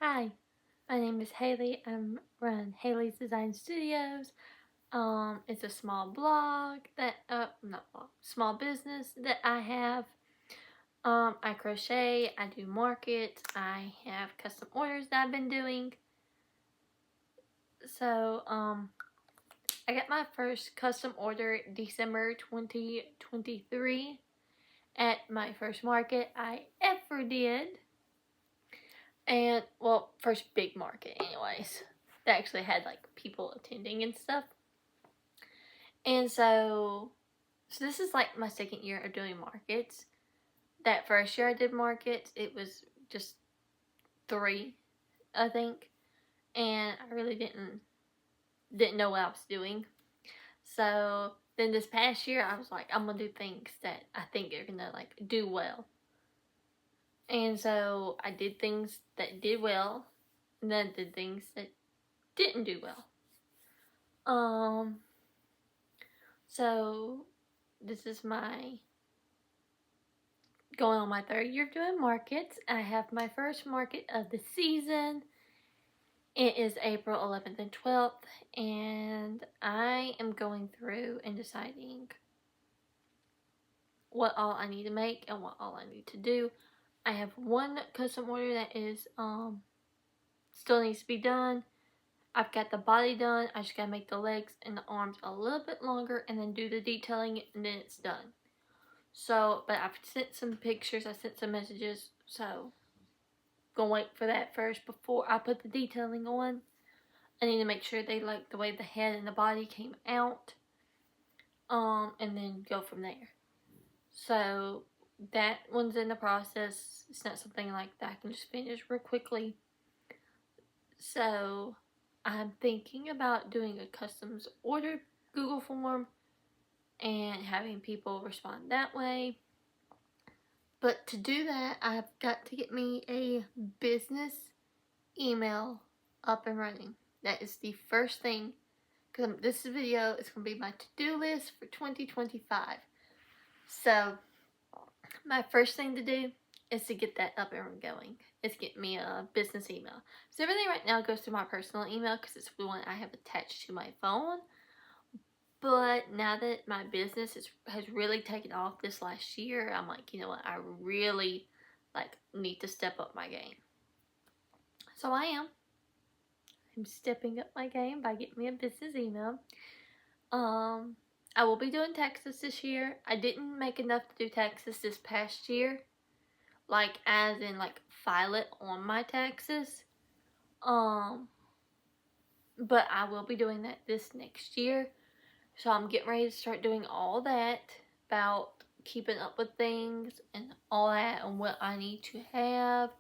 Hi, my name is Haley. I'm run Haley's Design Studios. It's a small blog that not blog, small business that I have. I crochet, I do markets, I have custom orders that I've been doing. So, I got my first custom order December 2023 at my first market I ever did. And, well, first big market anyways. That actually had like people attending and stuff. And so this is like my second year of doing markets. That first year I did markets, it was just 3, I think. And I really didn't know what I was doing. So then this past year I was like, I'm gonna do things that I think are gonna like do well. And so I did things that did well, and then I did things that didn't do well. So this is my going on my 3rd year of doing markets. I have my first market of the season. It is April 11th and 12th, and I am going through and deciding what all I need to make and what all I need to do. I have one custom order that is still needs to be done. I've got the body done. I just gotta make the legs and the arms a little bit longer and then do the detailing, and then it's done. So, but I've sent some pictures, I sent some messages, so gonna wait for that first before I put the detailing on. I need to make sure they like the way the head and the body came out, and then go from there. So that one's in the process. It's not something like that I can just finish real quickly. So I'm thinking about doing a customs order Google form and having people respond that way. But to do that, I've got to get me a business email up and running. That is the first thing, because this video is going to be my to-do list for 2025. So my first thing to do is to get that up and going. Is get me a business email. So everything right now goes through my personal email because it's the one I have attached to my phone. But now that my business has really taken off this last year, I'm like, you know what, I really need to step up my game. So I am. I'm stepping up my game by getting me a business email. I will be doing taxes this year. I didn't make enough to do taxes this past year. Like, as in, like, file it on my taxes. But I will be doing that this next year. So I'm getting ready to start doing all that about keeping up with things and all that and what I need to have.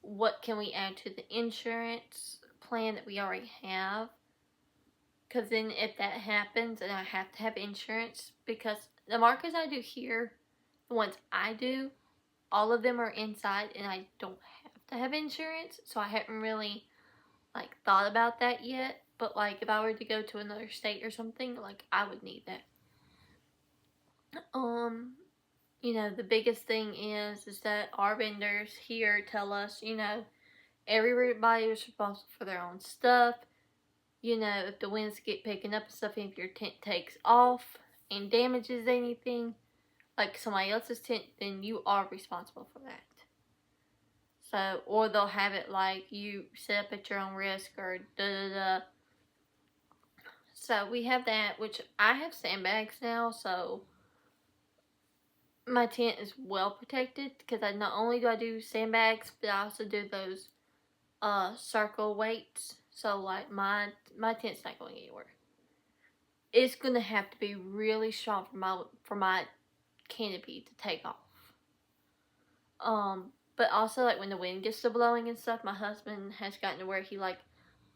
What can we add to the insurance plan that we already have? Because then if that happens and I have to have insurance, because the markets I do here, the ones I do, all of them are inside and I don't have to have insurance. So I haven't really thought about that yet. But if I were to go to another state or something, I would need that. The biggest thing is that our vendors here tell us, everybody is responsible for their own stuff. If the winds get picking up and stuff, and if your tent takes off and damages anything, like somebody else's tent, then you are responsible for that. So, or they'll have it like you set up at your own risk or da-da-da. So we have that, which I have sandbags now, so my tent is well protected because I not only do I do sandbags, but I also do those circle weights. So my tent's not going anywhere. It's gonna have to be really strong for my canopy to take off. But also when the wind gets to blowing and stuff, my husband has gotten to where he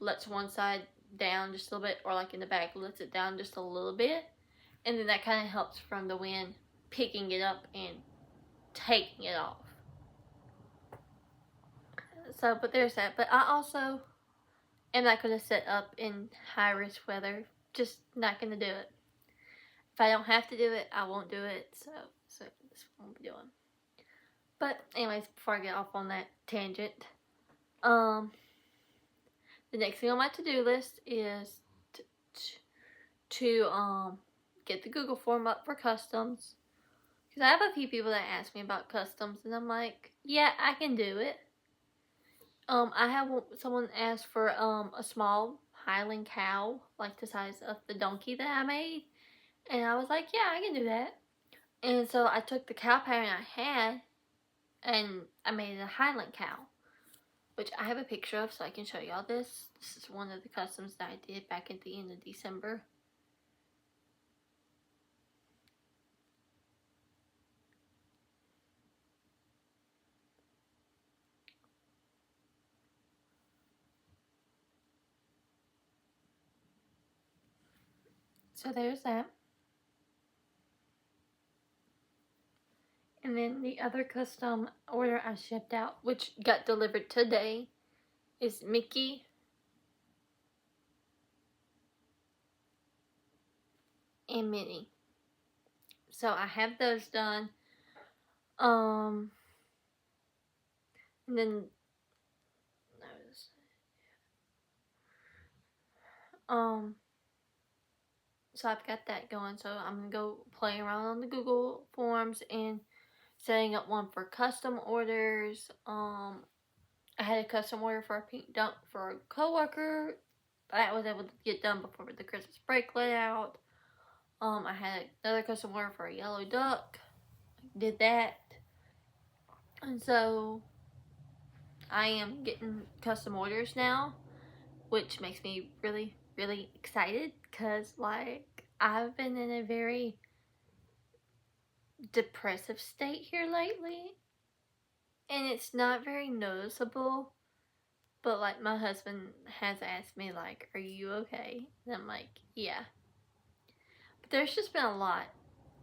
lets one side down just a little bit, or in the back lets it down just a little bit, and then that kind of helps from the wind picking it up and taking it off. So, but there's that. But I also am not going to set up in high risk weather. Just not going to do it. If I don't have to do it, I won't do it. So that's what I'm doing. But anyways, before I get off on that tangent, Um, the next thing on my to-do list is to get the Google form up for customs. Because I have a few people that ask me about customs, and I'm like, yeah, I can do it. I have someone ask for a small Highland cow, like the size of the donkey that I made, and I was like, yeah, I can do that. And so I took the cow pattern I had, and I made a Highland cow, which I have a picture of, so I can show y'all this. This is one of the customs that I did back at the end of December. So there's that. And then the other custom order I shipped out, which got delivered today, is Mickey and Minnie. So I have those done. And then so I've got that going. So I'm gonna go play around on the Google Forms and setting up one for custom orders. I had a custom order for a pink dump for a coworker. That was able to get done before the Christmas break let out. I had another custom order for a yellow duck. Did that. And so I am getting custom orders now, which makes me really, really excited because, like, I've been in a very depressive state here lately, and it's not very noticeable, but, like, my husband has asked me, like, are you okay? And I'm like, yeah. But there's just been a lot,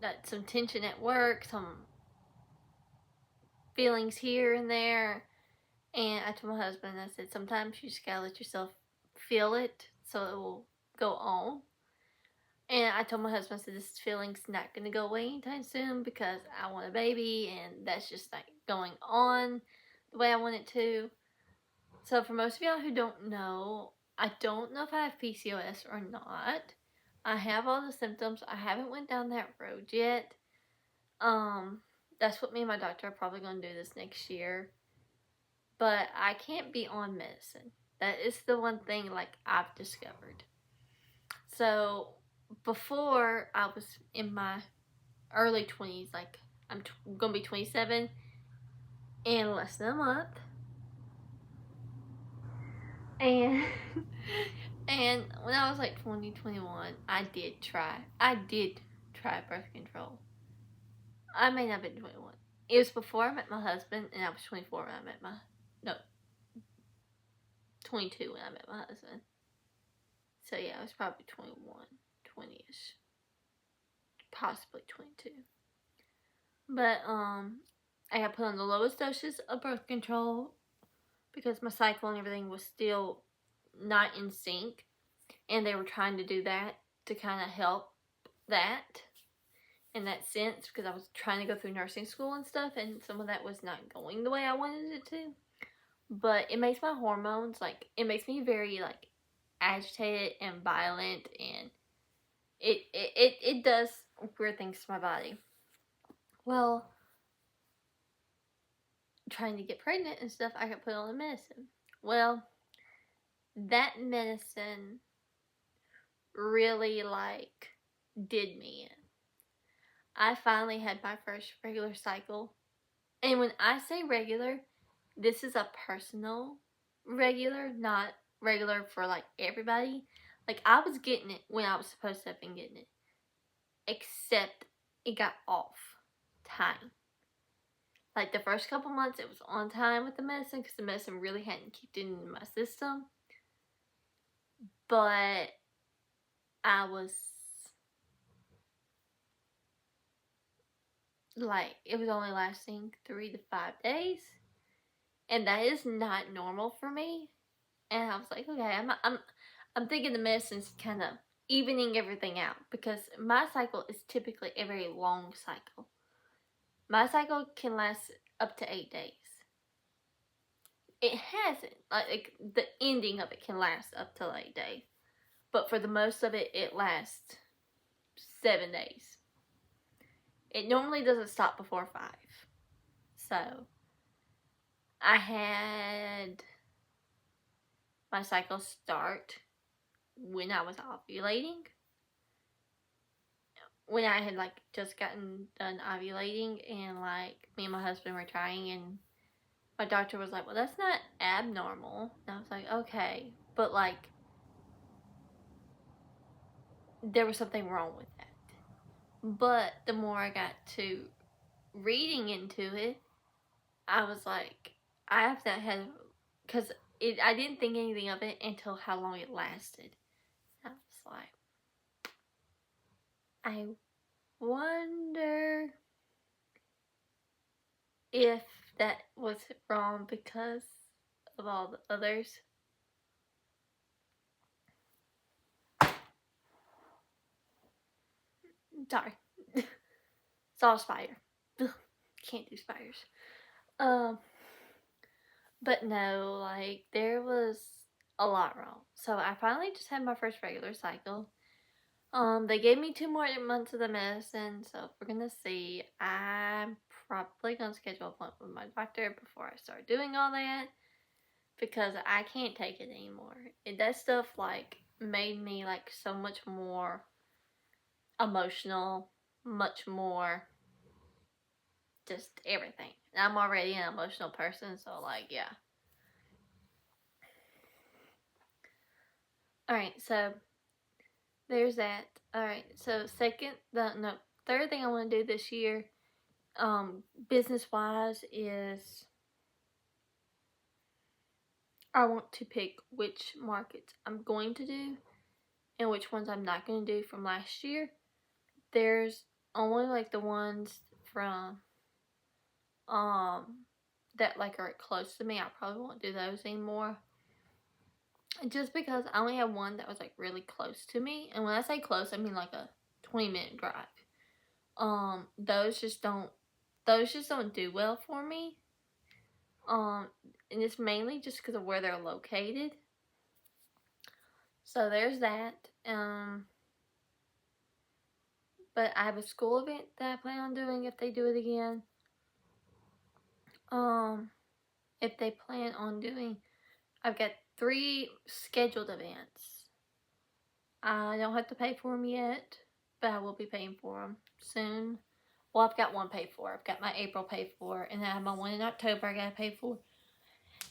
like, some tension at work, some feelings here and there, and I told my husband, I said, sometimes you just gotta let yourself feel it so it will go on. And I told my husband, I said, this feeling's not going to go away anytime soon because I want a baby and that's just not going on the way I want it to. So for most of y'all who don't know, I don't know if I have PCOS or not. I have all the symptoms. I haven't went down that road yet. That's what me and my doctor are probably going to do this next year. But I can't be on medicine. That is the one thing, like, I've discovered. So before, I was in my early 20s, like I'm gonna be 27 in less than a month, and and when I was like 20, 21, I did try birth control. I may not have been 21. It was before I met my husband, and I was 24 when I met my, no, 22 when I met my husband. So yeah, I was probably 21, 20ish, possibly 22. But I got put on the lowest doses of birth control because my cycle and everything was still not in sync, and they were trying to do that to kind of help that in that sense, because I was trying to go through nursing school and stuff, and some of that was not going the way I wanted it to. But it makes my hormones, like, it makes me very, like, agitated and violent, and it does weird things to my body. Well, trying to get pregnant and stuff, I got put on the medicine. Well, that medicine really, like, did me in. I finally had my first regular cycle. And when I say regular, this is a personal regular, not regular for, like, everybody. Like, I was getting it when I was supposed to have been getting it. Except it got off time. Like, the first couple months, it was on time with the medicine because the medicine really hadn't kicked into my system. But I was, like, it was only lasting 3 to 5 days. And that is not normal for me. And I was like, okay, I'm thinking the medicine's kind of evening everything out, because my cycle is typically a very long cycle. My cycle can last up to 8 days. it hasn't. Like the ending of it can last up to 8 days. But for the most of it, it lasts 7 days. It normally doesn't stop before 5. So I had my cycle start when I was ovulating. When I had like just gotten done ovulating, and like me and my husband were trying, and my doctor was like, well, that's not abnormal. And I was like, okay. But like, there was something wrong with that. But the more I got to reading into it, I was like, I have not had, because I didn't think anything of it until how long it lasted. I was like, I wonder if that was wrong because of all the others. Sorry. Saw a spider. Can't do spiders. But no, like, there was a lot wrong. So I finally just had my first regular cycle. They gave me 2 more months of the medicine, so we're gonna see. I'm probably gonna schedule an appointment with my doctor before I start doing all that, because I can't take it anymore. That stuff, like, made me, like, so much more emotional, much more just everything. And I'm already an emotional person, so, like, yeah. Alright, so there's that. Alright, so third thing I want to do this year, business wise, is I want to pick which markets I'm going to do and which ones I'm not going to do from last year. There's only like the ones from that like are close to me. I probably won't do those anymore. Just because I only have one that was like really close to me. And when I say close, I mean like a 20-minute drive. Those just don't do well for me. And it's mainly just because of where they're located. So there's that. But I have a school event that I plan on doing if they do it again. If they plan on doing, I've got 3 scheduled events. I don't have to pay for them yet, but I will be paying for them soon. Well, I've got one paid for. I've got my April paid for, and then I have my one in October I gotta pay for,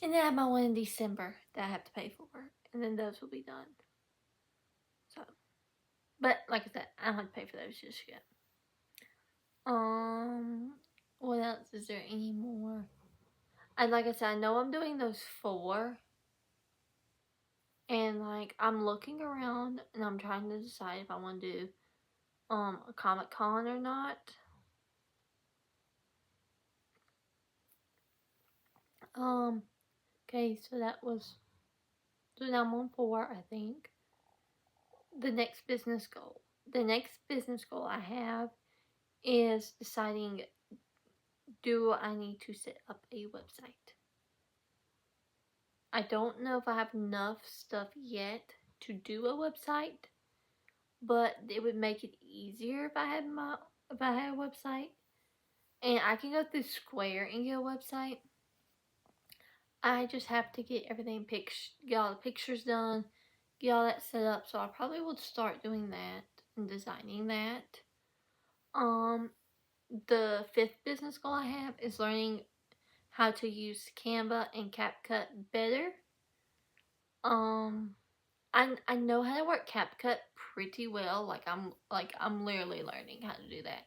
and then I have my one in December that I have to pay for, and then those will be done. So, but like I said, I don't have to pay for those just yet. What else is there any more? Like I said, I know I'm doing those 4, and like I'm looking around and I'm trying to decide if I want to do a Comic-Con or not. Okay, so now I'm on 4, I think. The next business goal I have is deciding, do I need to set up a website? I don't know if I have enough stuff yet to do a website, but it would make it easier if I had a website. And I can go through Square and get a website. I just have to get everything get all the pictures done, get all that set up. So I probably will start doing that and designing that. The 5th business goal I have is learning how to use Canva and CapCut better. I know how to work CapCut pretty well. I'm literally learning how to do that.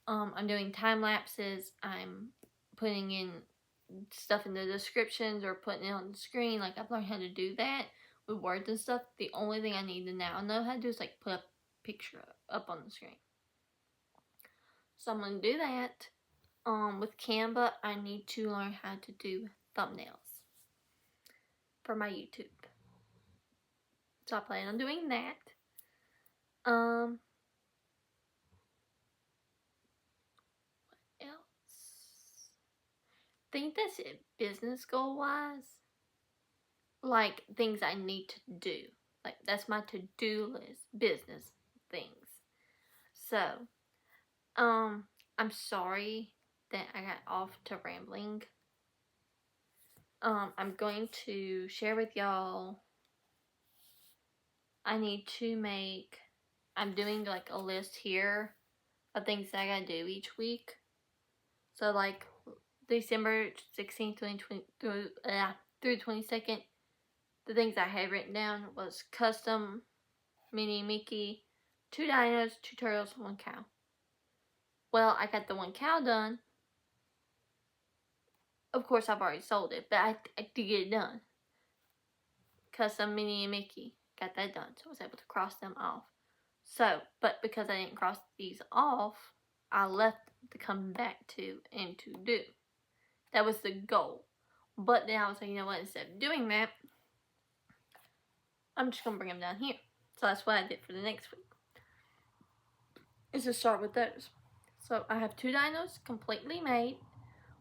I'm doing time lapses. I'm putting in stuff in the descriptions or putting it on the screen. Like, I've learned how to do that with words and stuff. The only thing I need to now know how to do is like put a picture up on the screen. So I'm gonna do that. With Canva, I need to learn how to do thumbnails for my YouTube. So I plan on doing that. What else? think that's it business goal wise. Like things I need to do. Like that's my to-do list, business things. So, I'm sorry that I got off to rambling. I'm going to share with y'all. I'm doing like a list here of things that I gotta do each week. So like December 16th, 2020 through 22nd, the things I had written down was custom Minnie Mickey, 2 dinos, 2 turtles, 1 cow. Well, I got the 1 cow done. Of course, I've already sold it, but I did get it done. Custom Minnie and Mickey, got that done, so I was able to cross them off. So, but because I didn't cross these off, I left to come back to and to do. That was the goal. But then I was like, you know what, instead of doing that, I'm just going to bring them down here. So that's what I did for the next week. Is to start with those. So I have 2 dinos completely made.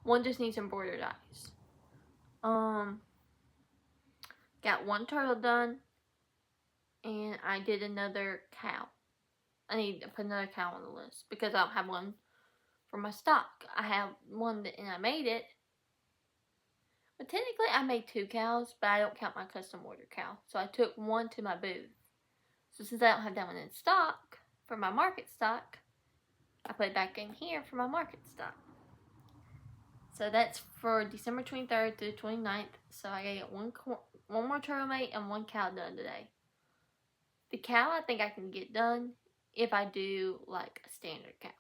1 just needs embroidered eyes. Got 1 turtle done. And I did another cow. I need to put another cow on the list because I don't have one for my stock. I have one and I made it. But technically I made 2 cows, but I don't count my custom order cow. So I took 1 to my booth. So since I don't have that one in stock for my market stock, I put it back in here for my market stock. So that's for December 23rd through 29th. So I gotta get one more turtle made and 1 cow done today. The cow I think I can get done if I do like a standard cow.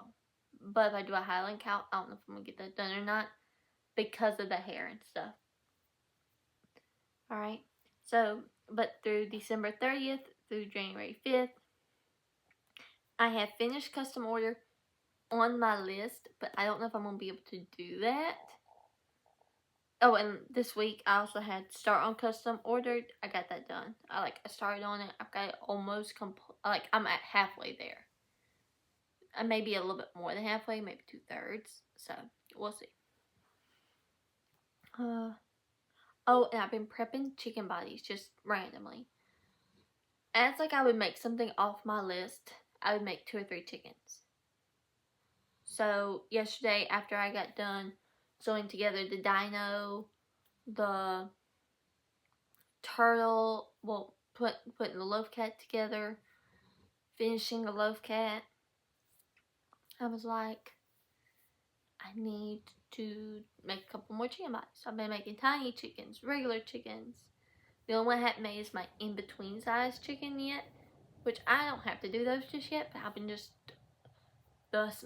But if I do a Highland cow, I don't know if I'm gonna get that done or not because of the hair and stuff. Alright, so, but through December 30th through January 5th, I have finished custom order on my list, but I don't know if I'm going to be able to do that. Oh, and this week I also had start on custom ordered. I got that done. I started on it. I've got it almost complete. Like I'm at halfway there. I may be a little bit more than halfway, maybe 2/3. So we'll see. Oh, and I've been prepping chicken bodies just randomly. As like I would make something off my list, I would make 2 or 3 chickens. So yesterday, after I got done sewing together the dino, the turtle, well, putting the loaf cat together, finishing the loaf cat, I was like, I need to make a couple more chicken bodies. So I've been making tiny chickens, regular chickens. The only one I haven't made is my in-between size chicken yet, which I don't have to do those just yet, but I've been just,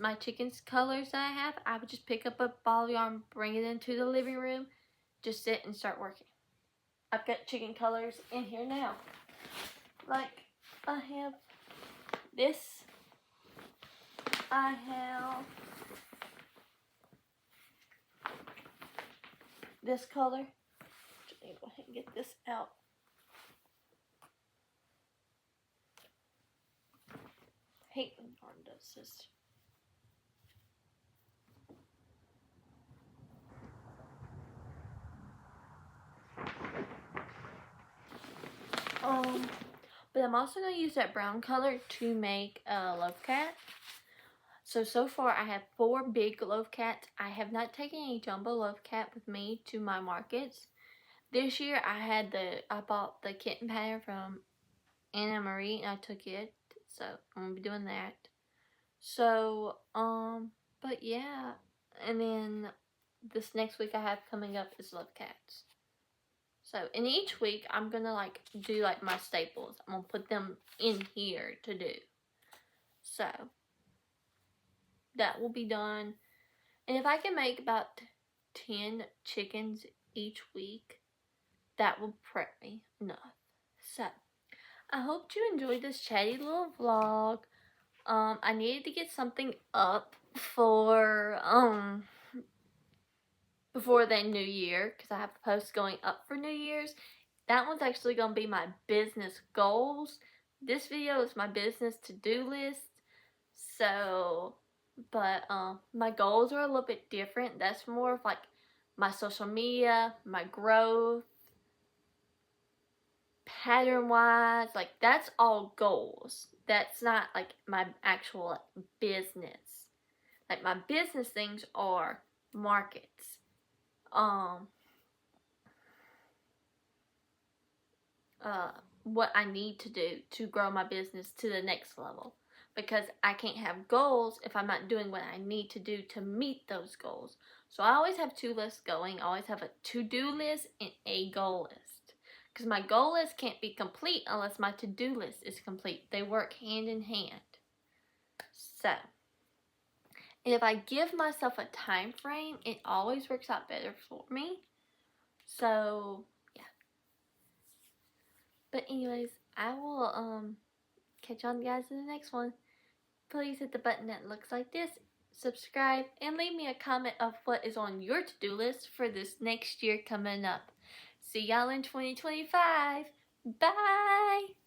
my chicken's colors that I have, I would just pick up a ball of yarn, bring it into the living room, just sit and start working. I've got chicken colors in here now. Like, I have this. I have this color. Let me go ahead and get this out. I hate when yarn does this. But I'm also going to use that brown color to make a loaf cat. So far I have 4 big loaf cats. I have not taken any jumbo loaf cat with me to my markets. This year I bought the kitten pattern from Anna Marie and I took it. So I'm going to be doing that. So, but yeah. And then this next week I have coming up is love cats. So, in each week, I'm going to, do, my staples. I'm going to put them in here to do. So, that will be done. And if I can make about 10 chickens each week, that will prep me enough. So, I hope you enjoyed this chatty little vlog. I needed to get something up for, before the new year, because I have a post going up for New Year's. That one's actually going to be my business goals. This video is my business to-do list. So, but my goals are a little bit different. That's more of my social media, my growth, pattern wise, like that's all goals. That's not like my actual business. Like my business things are markets. What I need to do to grow my business to the next level, because I can't have goals if I'm not doing what I need to do to meet those goals. So I always have two lists going. I always have a to-do list and a goal list, because my goal list can't be complete unless my to-do list is complete. They work hand in hand. So, and if I give myself a time frame, it always works out better for me. So but anyways, I will catch on guys in the next one. Please hit the button that looks like this, subscribe, and leave me a comment of what is on your to-do list for this next year coming up. See y'all in 2025. Bye!